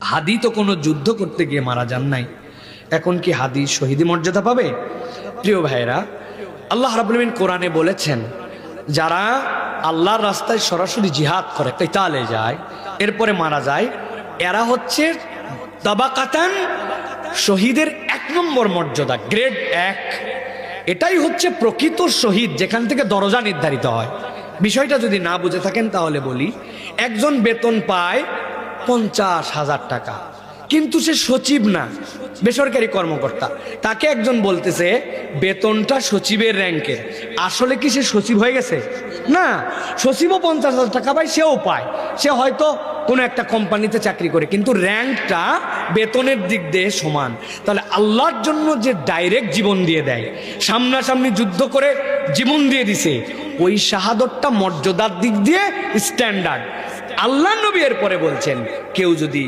হাদি তো কোনো যুদ্ধ করতে গিয়ে মারা যান নাই, এখন কি হাদি শহীদি মর্যাদা পাবে? প্রিয় ভাইরা, আল্লাহ রাব্বুল আলামিন কোরআনে বলেছেন, যারা আল্লাহর রাস্তায় সরাসরি জিহাদ করে, কিতালে যায়, এরপরে মারা যায়, এরা হচ্ছে তাবাকাতান, শহীদের 1 নম্বর মর্যাদা, গ্রেড 1। এটাই হচ্ছে প্রকৃত শহীদ, যেখান থেকে দরজা নির্ধারিত হয়। বিষয়টা যদি না বুঝে থাকেন তাহলে বলি, একজন বেতন পায় 50,000 টাকা, কিন্তু সে সচিব না, বেসরকারি কর্মকর্তা। তাকে একজন বলতেছে বেতনটা সচিবের র্যাঙ্কের। আসলে কি সে সচিব হয়ে গেছে? না, সচিবও 50,000 টাকা পায়, সেও পায়, সে হয়তো কোনো একটা কোম্পানিতে চাকরি করে, কিন্তু র্যাঙ্কটা বেতনের দিক দিয়ে সমান। তাহলে আল্লাহর জন্য যে ডাইরেক্ট জীবন দিয়ে দেয়, সামনাসামনি যুদ্ধ করে জীবন দিয়ে দিছে, ওই শাহাদতটা মর্যাদার দিক দিয়ে স্ট্যান্ডার্ড। আল্লাহ নবী এর পরে বলছেন, কেউ যদি